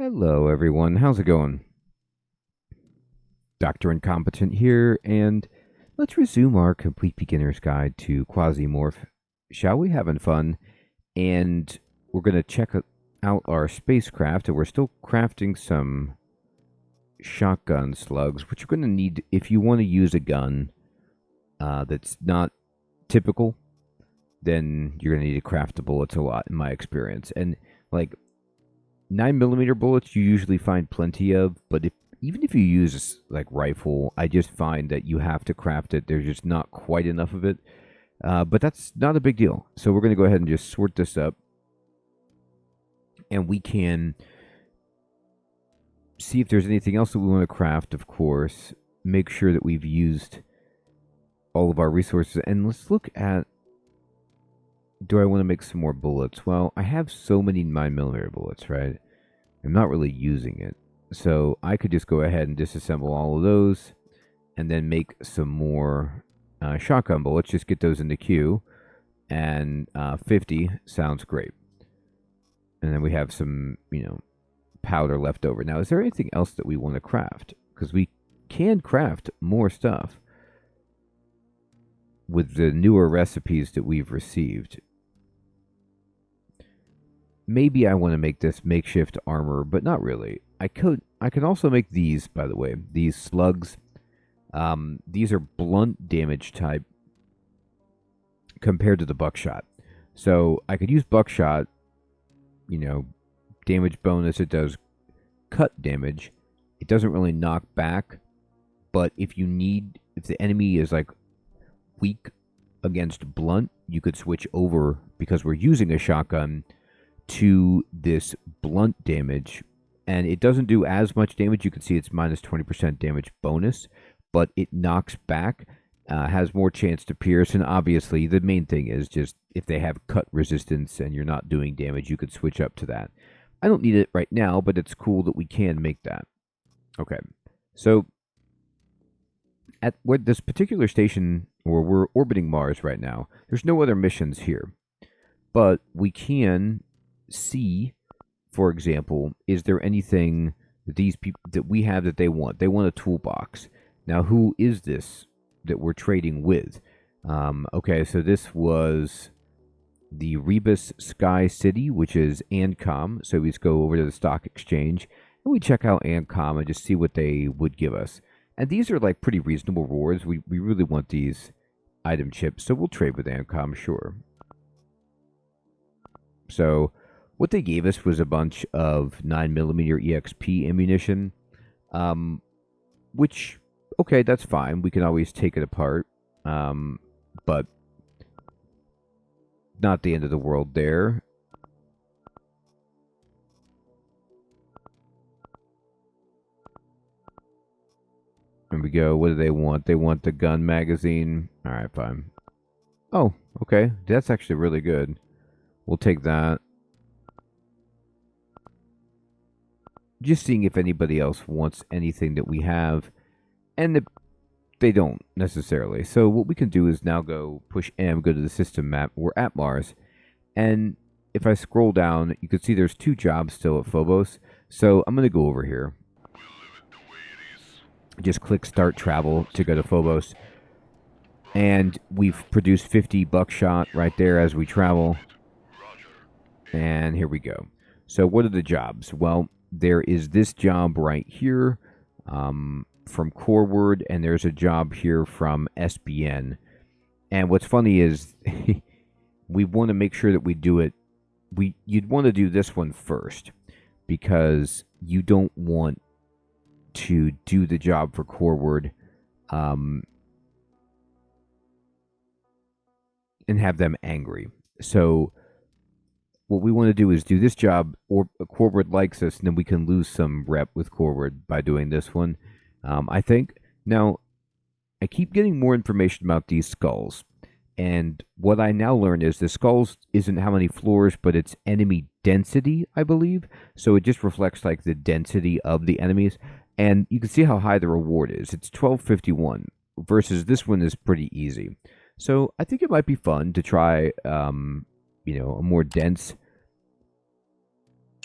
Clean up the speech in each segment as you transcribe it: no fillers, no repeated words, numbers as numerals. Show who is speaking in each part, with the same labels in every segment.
Speaker 1: Hello, everyone. How's it going? Dr. Incompetent here, and let's resume our complete beginner's guide to Quasimorph. Shall we? Having fun. And we're going to check out our spacecraft, and we're still crafting some shotgun slugs, which you're going to need if you want to use a gun that's not typical. Then you're going to need to craft the bullets a lot, in my experience. And like 9mm bullets, you usually find plenty of, but even if you use like rifle, I just find that you have to craft it. There's just not quite enough of it, but that's not a big deal. So we're going to go ahead and just sort this up, and we can see if there's anything else that we want to craft. Of course, make sure that we've used all of our resources, and let's look at. Do I want to make some more bullets? Well, I have so many 9mm bullets, right? I'm not really using it. So I could just go ahead and disassemble all of those and then make some more shotgun bullets. Just get those in the queue. And 50 sounds great. And then we have some, powder left over. Now, is there anything else that we want to craft? Because we can craft more stuff with the newer recipes that we've received. Maybe I want to make this makeshift armor, but not really. I can also make these, by the way. These slugs. These are blunt damage type compared to the buckshot. So I could use buckshot, damage bonus. It does cut damage. It doesn't really knock back. But if the enemy is like weak against blunt, you could switch over, because we're using a shotgun, to this blunt damage, and it doesn't do as much damage. You can see it's minus 20% damage bonus, but it knocks back, has more chance to pierce, and obviously the main thing is just if they have cut resistance and you're not doing damage, you could switch up to that. I don't need it right now, but it's cool that we can make that. Okay, so at this particular station, where we're orbiting Mars right now, there's no other missions here, but we can see, for example, is there anything that these people that we have that they want? They want a toolbox. Now, who is this that we're trading with? Okay, so this was the Rebus Sky City, which is Ancom. So we just go over to the stock exchange and we check out Ancom and just see what they would give us. And these are like pretty reasonable rewards. We really want these item chips, so we'll trade with Ancom, sure. So what they gave us was a bunch of 9mm EXP ammunition, which, okay, that's fine. We can always take it apart, but not the end of the world there. There we go. What do they want? They want the gun magazine. All right, fine. Oh, okay. That's actually really good. We'll take that. Just seeing if anybody else wants anything that we have, and they don't necessarily. So what we can do is now push M, go to the system map. We're at Mars, and if I scroll down, you can see there's 2 jobs still at Phobos. So I'm going to go over here. Just click Start Travel to go to Phobos, and we've produced 50 buckshot right there as we travel. And here we go. So what are the jobs? Well, there is this job right here from Coreword, and there's a job here from SBN. And what's funny is we want to make sure that we do it. You'd want to do this one first, because you don't want to do the job for Coreword and have them angry. So what we want to do is do this job, or Coreword likes us, and then we can lose some rep with Coreword by doing this one, I think. Now, I keep getting more information about these skulls, and what I now learn is the skulls isn't how many floors, but it's enemy density, I believe. So it just reflects like the density of the enemies, and you can see how high the reward is. It's 1251 versus this one is pretty easy. So I think it might be fun to try, a more dense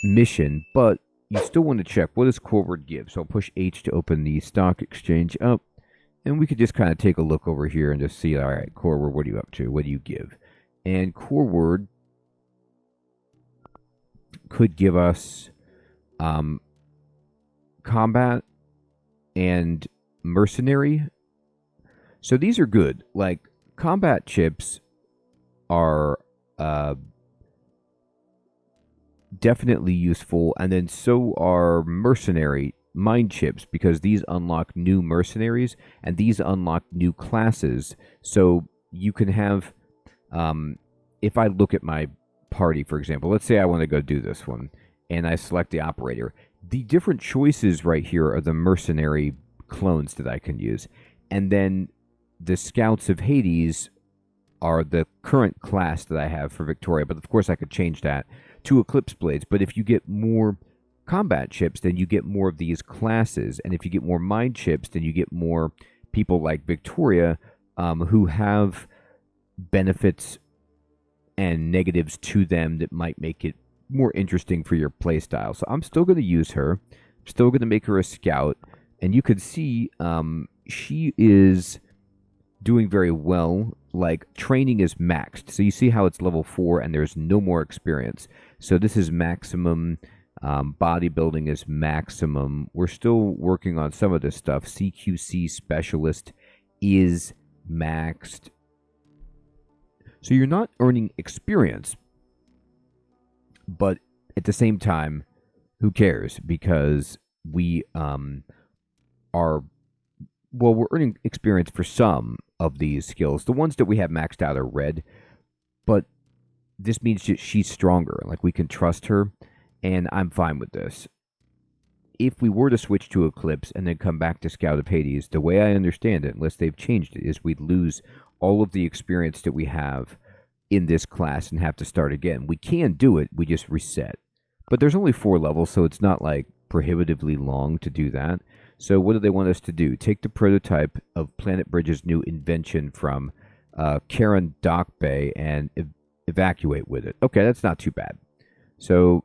Speaker 1: mission, but you still want to check what does core word give. So I'll push H to open the stock exchange up, and we could just kind of take a look over here and just see, all right, core word, what are you up to? What do you give? And core word could give us combat and mercenary. So these are good. Like, combat chips are definitely useful, and then so are mercenary mind chips, because these unlock new mercenaries and these unlock new classes. So you can have, if I look at my party, for example, let's say I want to go do this one, and I select the operator. The different choices right here are the mercenary clones that I can use, and then the Scouts of Hades are the current class that I have for Victoria, but of course I could change that to Eclipse Blades. But if you get more combat chips, then you get more of these classes, and if you get more mind chips, then you get more people like Victoria who have benefits and negatives to them that might make it more interesting for your playstyle. So I'm still going to use her. I'm still going to make her a scout, and you could see she is doing very well. Like, training is maxed, so you see how it's level 4 and there's no more experience. So this is maximum. Bodybuilding is maximum. We're still working on some of this stuff. CQC specialist is maxed. So you're not earning experience, but at the same time, who cares? Because we are, well, we're earning experience for some of these skills. The ones that we have maxed out are red, but this means that she's stronger. Like, we can trust her, and I'm fine with this. If we were to switch to Eclipse and then come back to Scout of Hades, the way I understand it, unless they've changed it, is we'd lose all of the experience that we have in this class and have to start again. We can do it, we just reset. But there's only 4 levels, so it's not like prohibitively long to do that. So what do they want us to do? Take the prototype of Planet Bridge's new invention from Karen Dock Bay and evacuate with it. Okay, that's not too bad. So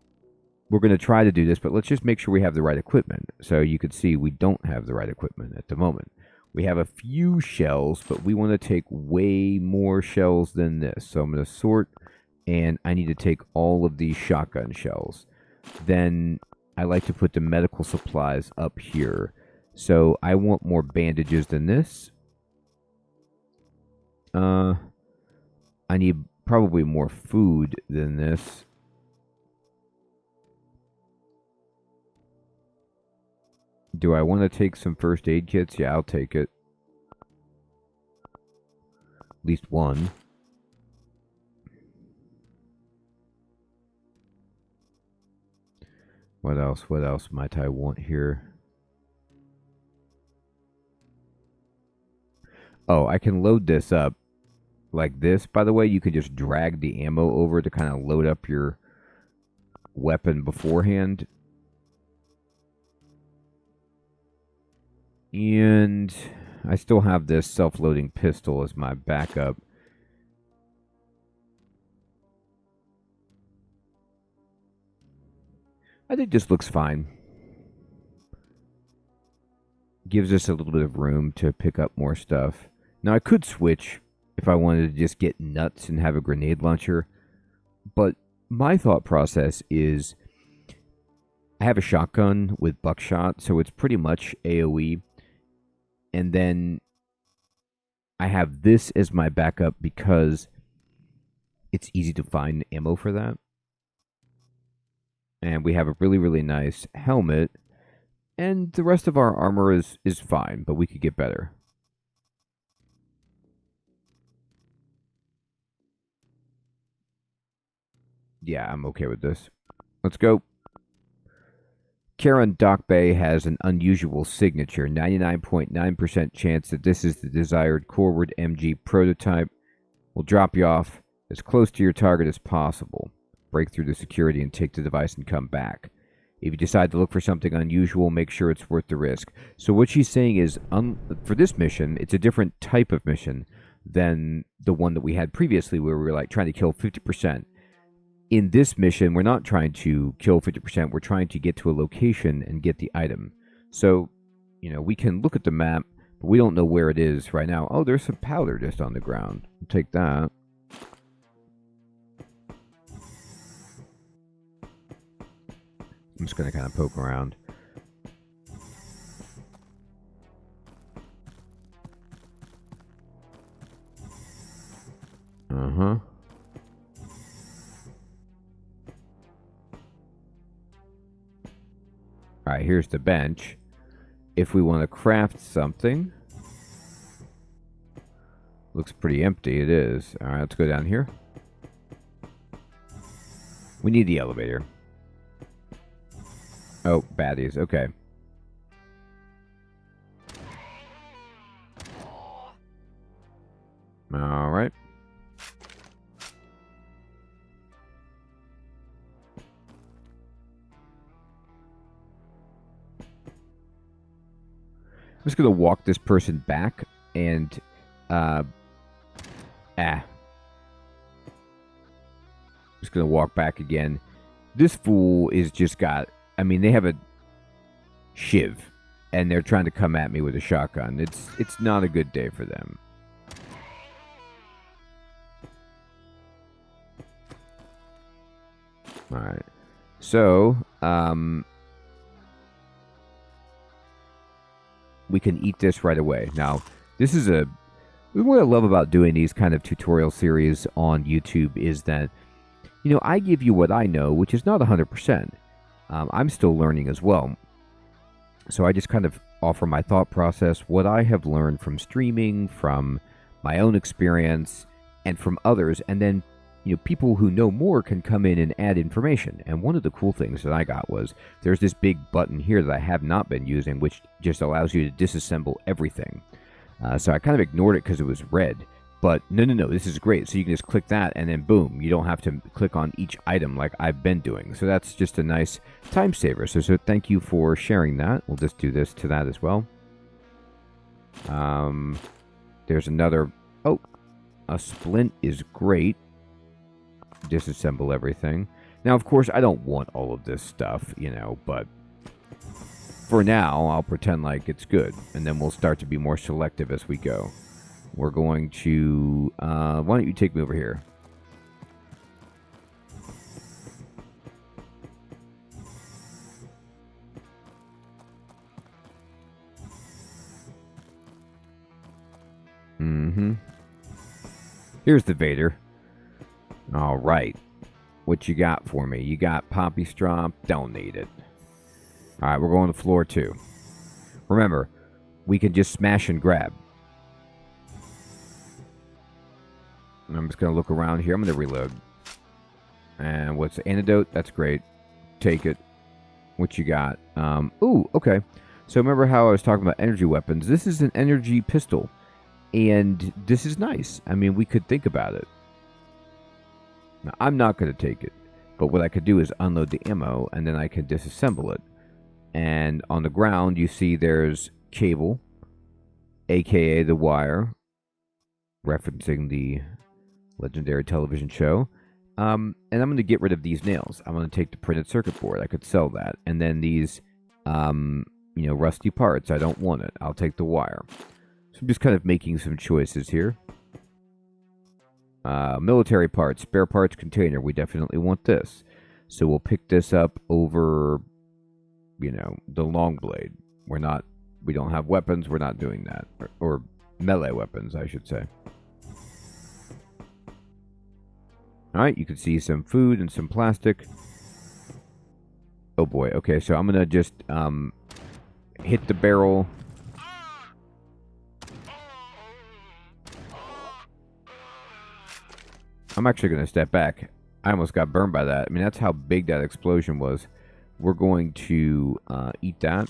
Speaker 1: we're going to try to do this, but let's just make sure we have the right equipment. So you can see we don't have the right equipment at the moment. We have a few shells, but we want to take way more shells than this. So I'm going to sort, and I need to take all of these shotgun shells. Then I like to put the medical supplies up here. So I want more bandages than this. I need probably more food than this. Do I want to take some first aid kits? Yeah, I'll take it. At least one. What else? What else might I want here? Oh, I can load this up like this. By the way, you can just drag the ammo over to kind of load up your weapon beforehand. And I still have this self-loading pistol as my backup. I think this looks fine. Gives us a little bit of room to pick up more stuff. Now, I could switch if I wanted to just get nuts and have a grenade launcher. But my thought process is I have a shotgun with buckshot, so it's pretty much AoE. And then I have this as my backup because it's easy to find ammo for that. And we have a really, really nice helmet. And the rest of our armor is fine, but we could get better. Yeah, I'm okay with this. Let's go. Karen Dock Bay has an unusual signature. 99.9% chance that this is the desired Corward MG prototype. We'll drop you off as close to your target as possible. Break through the security and take the device and come back. If you decide to look for something unusual, make sure it's worth the risk. So what she's saying is, for this mission, it's a different type of mission than the one that we had previously, where we were like trying to kill 50%. in this mission, we're not trying to kill 50%. We're trying to get to a location and get the item. So, we can look at the map, but we don't know where it is right now. Oh, there's some powder just on the ground. I'll take that. I'm just going to kind of poke around. Uh-huh. Alright, here's the bench. If we want to craft something... Looks pretty empty, it is. Alright, let's go down here. We need the elevator. Oh, baddies, okay. Alright. I'm just going to walk this person back and, just going to walk back again. This fool is just got, they have a shiv, and they're trying to come at me with a shotgun. It's not a good day for them. Alright. So, we can eat this right away. Now, this is what I love about doing these kind of tutorial series on YouTube is that, I give you what I know, which is not 100%. I'm still learning as well. So I just kind of offer my thought process, what I have learned from streaming, from my own experience, and from others. And then, people who know more can come in and add information. And one of the cool things that I got was there's this big button here that I have not been using, which just allows you to disassemble everything. So I kind of ignored it because it was red. But no, this is great. So you can just click that and then boom, you don't have to click on each item like I've been doing. So that's just a nice time saver. So thank you for sharing that. We'll just do this to that as well. There's another, a splint is great. Disassemble everything. Now, of course, I don't want all of this stuff, but for now, I'll pretend like it's good. And then we'll start to be more selective as we go. We're going to... why don't you take me over here? Here's the Vader. All right. What you got for me? You got poppy straw? Don't need it. All right, we're going to floor 2. Remember, we can just smash and grab. I'm just going to look around here. I'm going to reload. And what's the antidote? That's great. Take it. What you got? Ooh, okay. So remember how I was talking about energy weapons? This is an energy pistol. And this is nice. We could think about it. Now, I'm not going to take it. But what I could do is unload the ammo, and then I can disassemble it. And on the ground, you see there's cable, a.k.a. the wire, referencing the legendary television show. And I'm going to get rid of these nails. I'm going to take the printed circuit board. I could sell that. And then these, rusty parts. I don't want it. I'll take the wire. So I'm just kind of making some choices here. Military parts, spare parts container. We definitely want this. So we'll pick this up over, the long blade. We don't have weapons. We're not doing that. Or melee weapons, I should say. Alright, you can see some food and some plastic. Oh boy, okay, so I'm gonna just hit the barrel. I'm actually gonna step back. I almost got burned by that. That's how big that explosion was. We're going to eat that.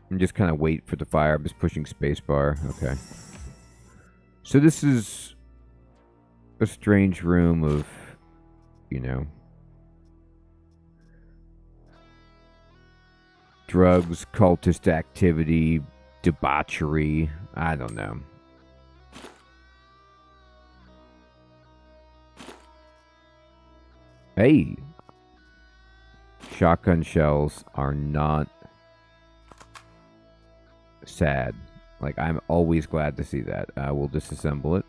Speaker 1: And just kind of wait for the fire. I'm just pushing spacebar. Okay. So this is a strange room of, drugs, cultist activity, debauchery. I don't know. Hey! Shotgun shells are not sad. Like, I'm always glad to see that. We'll disassemble it.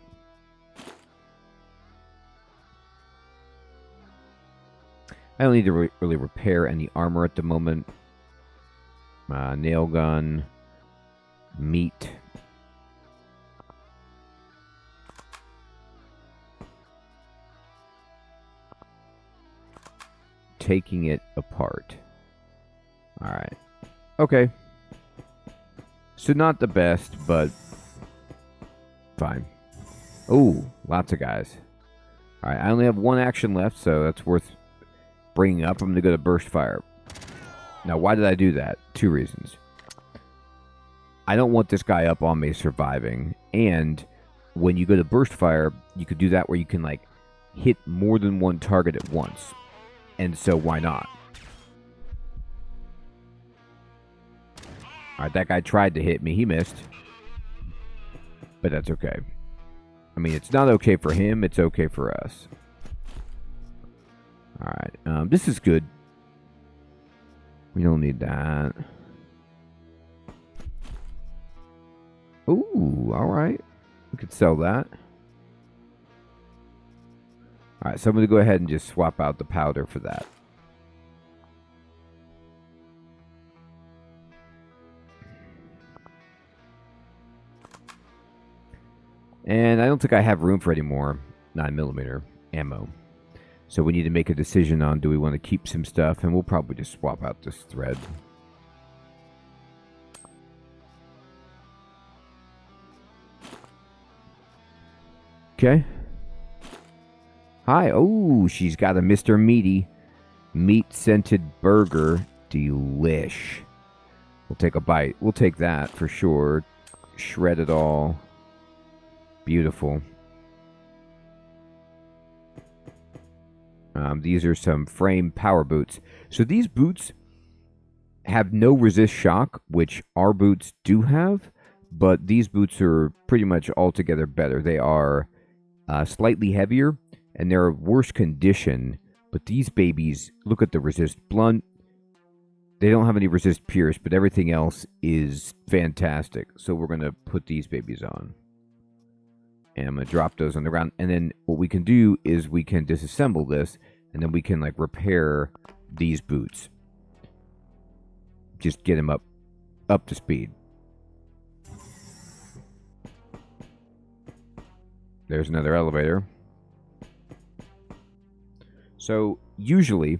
Speaker 1: I don't need to really repair any armor at the moment. Nail gun. Meat. Taking it apart. Alright. Okay. So not the best, but fine. Ooh, lots of guys. Alright, I only have one action left, so that's worth bringing up. I'm going to go to burst fire. Now, why did I do that? 2 reasons. I don't want this guy up on me surviving, and when you go to burst fire, you could do that where you can, like, hit more than one target at once. And so, why not? Alright, that guy tried to hit me. He missed. But that's okay. I mean, it's not okay for him. It's okay for us. Alright, this is good. We don't need that. Ooh, alright. We could sell that. Alright, so I'm going to go ahead and just swap out the powder for that. And I don't think I have room for any more 9mm ammo. So we need to make a decision on, do we want to keep some stuff, and we'll probably just swap out this thread. Okay. Hi. Oh, she's got a Mr. Meaty. Meat-scented burger. Delish. We'll take a bite. We'll take that for sure. Shred it all. Beautiful. These are some frame power boots. So these boots have no resist shock, which our boots do have, but these boots are pretty much altogether better. They are slightly heavier, and they're worse condition, but these babies, look at the resist blunt. They don't have any resist pierce, but everything else is fantastic. So we're going to put these babies on. And I'm going to drop those on the ground. And then what we can do is we can disassemble this, and then we can, like, repair these boots. Just get them up to speed. There's another elevator. So, usually,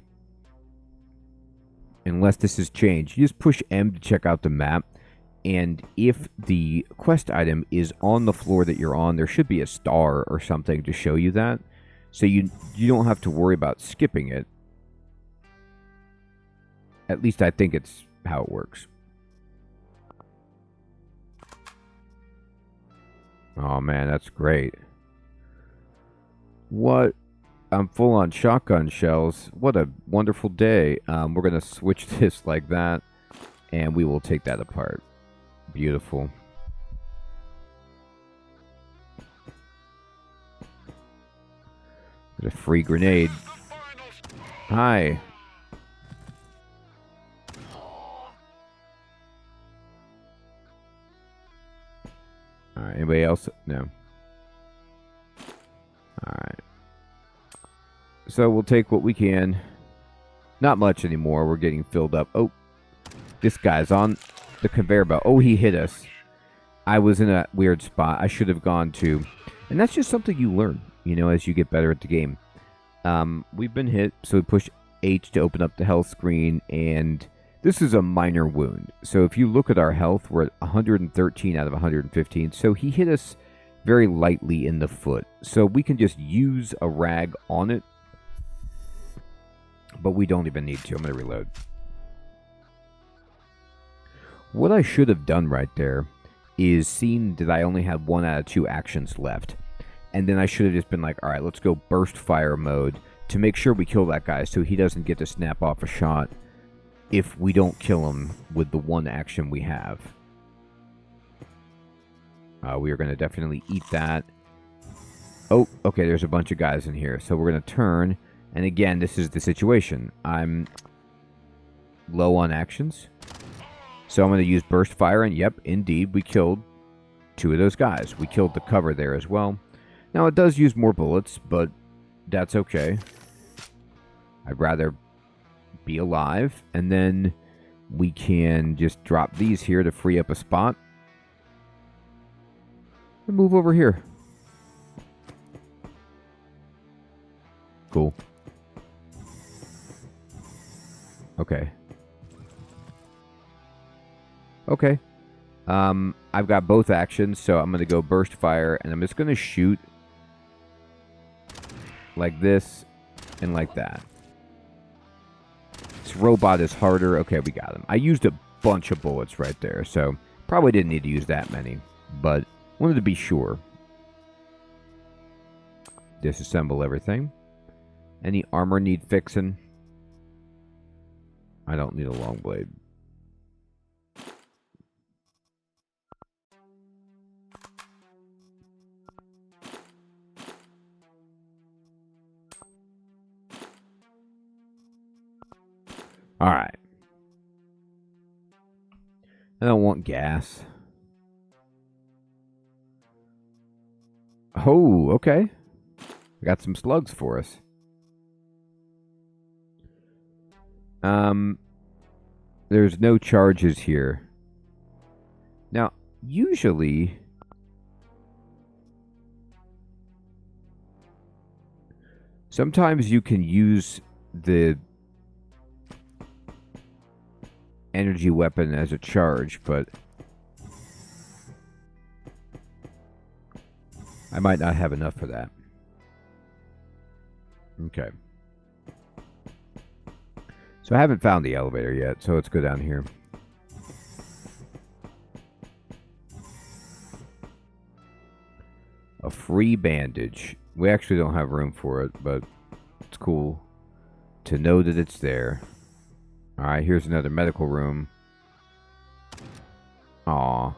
Speaker 1: unless this has changed, you just push M to check out the map. And if the quest item is on the floor that you're on, there should be a star or something to show you that. So you don't have to worry about skipping it. At least I think it's how it works. Oh man, that's great. What? I'm full on shotgun shells. What a wonderful day. We're going to switch this like that, and we will take that apart. Beautiful. There's a free grenade. Hi. Alright, anybody else? No. Alright. So we'll take what we can. Not much anymore. We're getting filled up. Oh, this guy's on the conveyor belt. Oh, he hit us. I was in a weird spot. I should have gone to... And that's just something you learn, you know, as you get better at the game. We've been hit, so we push H to open up the health screen, and this is a minor wound. So if you look at our health, we're at 113 out of 115. So he hit us very lightly in the foot. So we can just use a rag on it, but we don't even need to. I'm going to reload. What I should have done right there is seen that I only had 1 out of 2 actions left. And then I should have just been like, alright, let's go burst fire mode to make sure we kill that guy so he doesn't get to snap off a shot if we don't kill him with the 1 action we have. We are going to definitely eat that. Oh, okay, there's a bunch of guys in here. So we're going to turn And again, this is the situation. I'm low on actions. So I'm going to use burst fire, and yep, indeed, we killed 2 of those guys. We killed the cover there as well. Now, it does use more bullets, but that's okay. I'd rather be alive, and then we can just drop these here to free up a spot. And move over here. Cool. Okay. Okay. I've got both actions, so I'm going to go burst fire, and I'm just going to shoot like this and like that. This robot is harder. Okay, we got him. I used a bunch of bullets right there, so probably didn't need to use that many, but wanted to be sure. Disassemble everything. Any armor need fixing? I don't need a long blade. All right. I don't want gas. Oh, okay. I got some slugs for us. There's no charges here. Now, usually sometimes you can use the energy weapon as a charge, but I might not have enough for that. Okay. So I haven't found the elevator yet, so let's go down here. A free bandage. We actually don't have room for it, but it's cool to know that it's there. Alright, here's another medical room. Aw.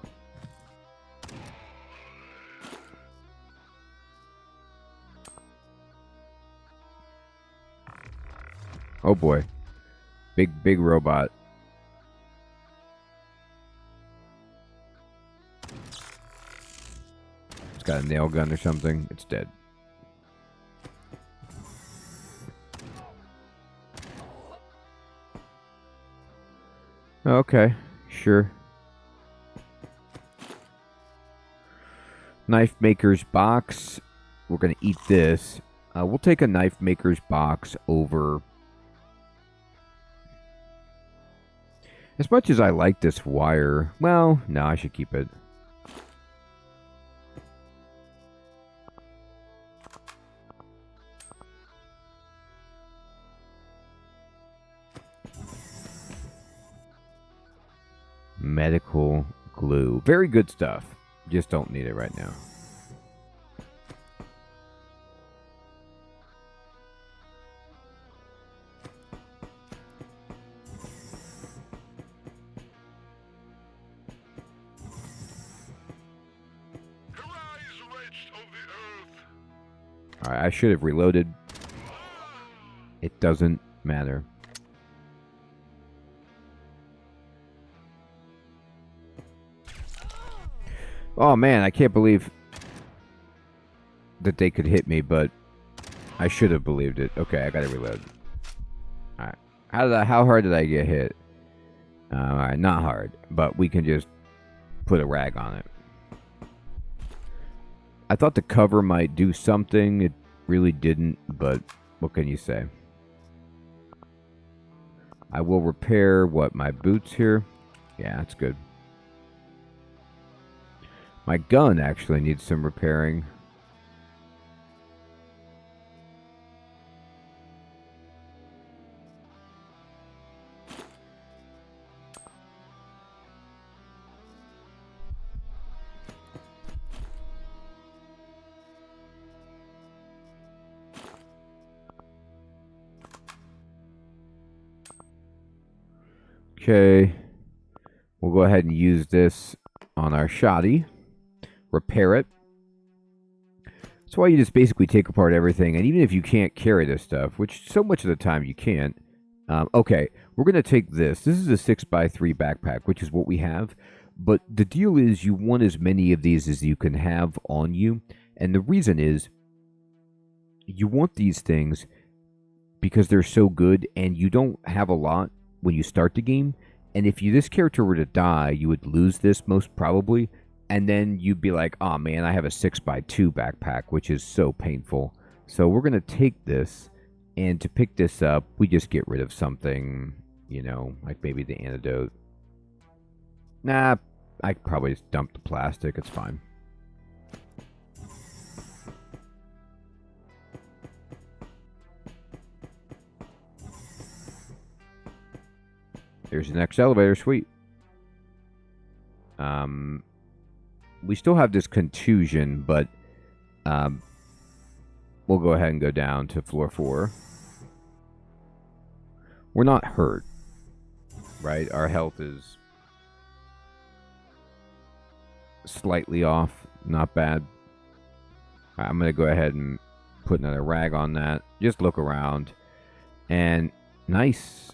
Speaker 1: Oh boy. Big robot. It's got a nail gun or something. It's dead. Okay, sure. Knife maker's box. We're going to eat this. We'll take a knife maker's box over. As much as I like this wire, well, no, I should keep it. Medical glue. Very good stuff. Just don't need it right now. Alright, I should have reloaded. It doesn't matter. Oh man, I can't believe that they could hit me, but I should have believed it. Okay, I gotta reload. Alright. How hard did I get hit? Alright, not hard, but we can just put a rag on it. I thought the cover might do something. It really didn't, but what can you say? I will repair my boots here. Yeah, that's good. My gun actually needs some repairing. Okay. We'll go ahead and use this on our shoddy. Repair it. That's why you just basically take apart everything, and even if you can't carry this stuff, which so much of the time you can't, okay, we're going to take this. This is a 6x3 backpack, which is what we have, but the deal is you want as many of these as you can have on you, and the reason is you want these things because they're so good, and you don't have a lot when you start the game, and if this character were to die, you would lose this most probably, and then you'd be like, oh man, I have a 6x2 backpack, which is so painful. So we're going to take this, and to pick this up, we just get rid of something, you know, like maybe the antidote. Nah, I could probably just dump the plastic. It's fine. There's the next elevator. Sweet. We still have this contusion, but we'll go ahead and go down to floor 4. We're not hurt, right? Our health is slightly off. Not bad. I'm going to go ahead and put another rag on that. Just look around. And nice.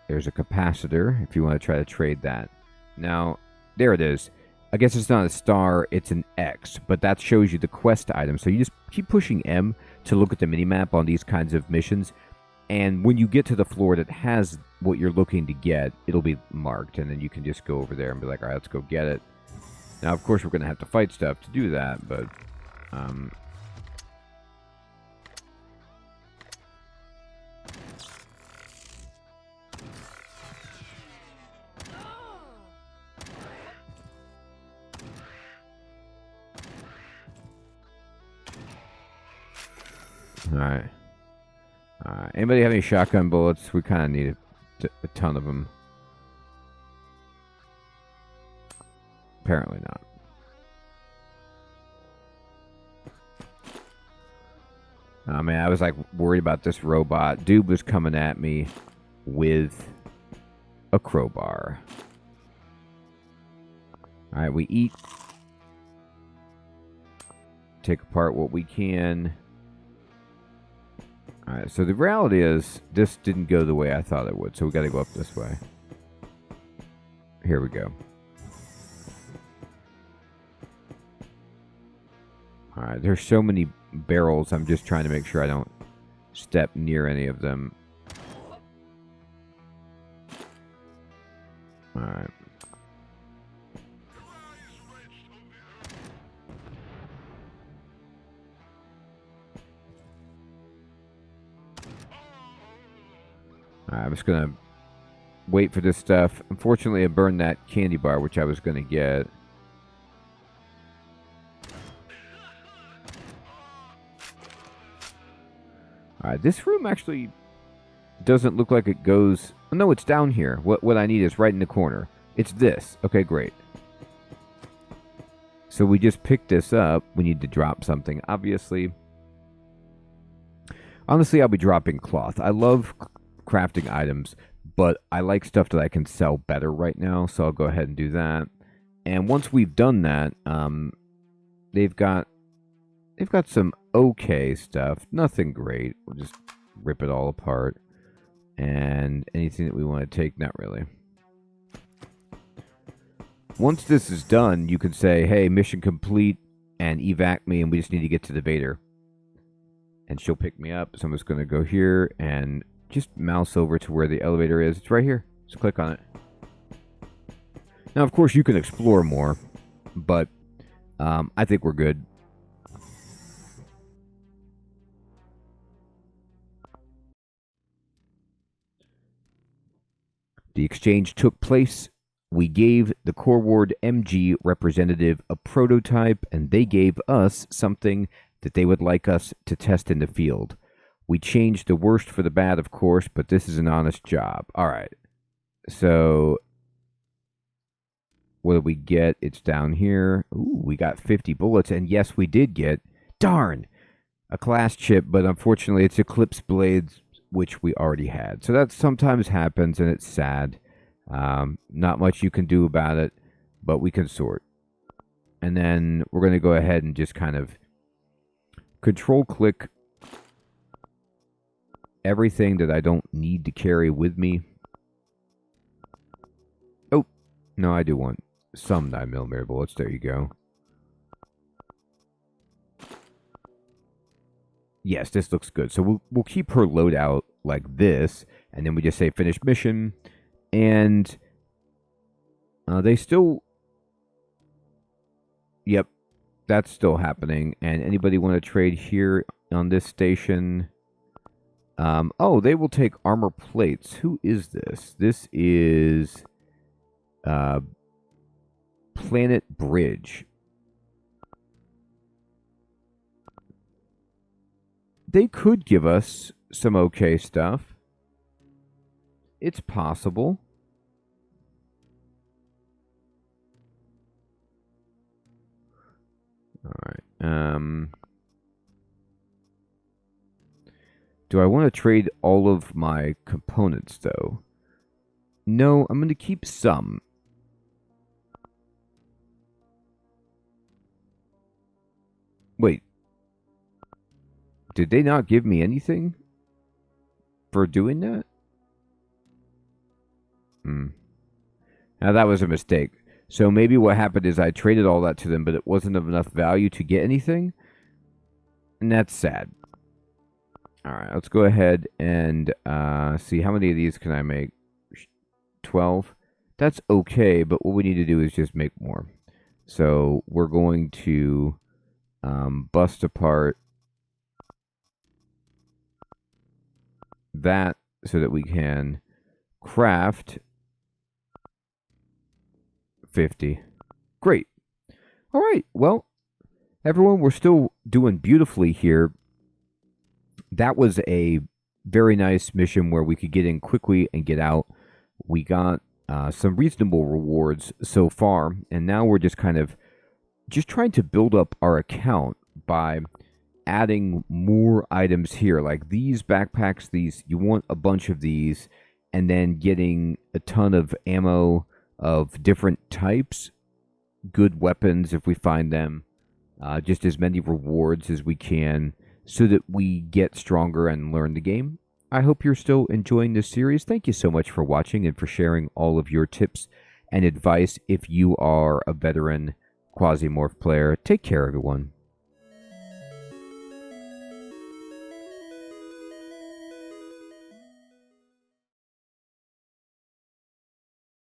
Speaker 1: There's a capacitor if you want to try to trade that. Now, there it is. I guess it's not a star, it's an X, but that shows you the quest item. So you just keep pushing M to look at the minimap on these kinds of missions. And when you get to the floor that has what you're looking to get, it'll be marked. And then you can just go over there and be like, all right, let's go get it. Now, of course, we're going to have to fight stuff to do that, but... Alright. Anybody have any shotgun bullets? We kind of need a ton of them. Apparently not. Oh man, I was like worried about this robot. Dude was coming at me with a crowbar. Alright, we eat. Take apart what we can. Alright, so the reality is, this didn't go the way I thought it would, so we gotta go up this way. Here we go. Alright, there's so many barrels, I'm just trying to make sure I don't step near any of them. Alright. I'm just going to wait for this stuff. Unfortunately, I burned that candy bar, which I was going to get. Alright, this room actually doesn't look like it goes... Oh, no, it's down here. What I need is right in the corner. It's this. Okay, great. So we just picked this up. We need to drop something, obviously. Honestly, I'll be dropping cloth. I love crafting items, but I like stuff that I can sell better right now, so I'll go ahead and do that. And once we've done that, they've got some okay stuff. Nothing great. We'll just rip it all apart. And anything that we want to take, not really. Once this is done, you can say, hey, mission complete, and evac me, and we just need to get to the Vader. And she'll pick me up, so I'm just going to go here and just mouse over to where the elevator is. It's right here. Just click on it. Now, of course, you can explore more, but I think we're good. The exchange took place. We gave the Core Ward MG representative a prototype, and they gave us something that they would like us to test in the field. We changed the worst for the bad, of course, but this is an honest job. All right. So, what did we get? It's down here. Ooh, we got 50 bullets, and yes, we did get, darn, a class chip, but unfortunately it's Eclipse Blades, which we already had. So that sometimes happens, and it's sad. Not much you can do about it, but we can sort. And then we're going to go ahead and just kind of control click everything that I don't need to carry with me. Oh, no, I do want some 9mm bullets. There you go. Yes, this looks good. So we'll keep her loadout like this, and then we just say finish mission, and they still... Yep, that's still happening. And anybody want to trade here on this station? Oh, they will take armor plates. Who is this? This is Planet Bridge. They could give us some okay stuff. It's possible. All right. Do I want to trade all of my components, though? No, I'm going to keep some. Wait. Did they not give me anything for doing that? Now, that was a mistake. So maybe what happened is I traded all that to them, but it wasn't of enough value to get anything. And that's sad. All right, let's go ahead and see how many of these can I make. 12. That's okay, but what we need to do is just make more. So we're going to bust apart that so that we can craft 50. Great. All right. Well, everyone, we're still doing beautifully here. That was a very nice mission where we could get in quickly and get out. We got some reasonable rewards so far, and now we're just kind of trying to build up our account by adding more items here, like these backpacks. These, you want a bunch of these, and then getting a ton of ammo of different types, good weapons if we find them, just as many rewards as we can, so that we get stronger and learn the game. I hope you're still enjoying this series. Thank you so much for watching and for sharing all of your tips and advice if you are a veteran Quasimorph player. Take care, everyone.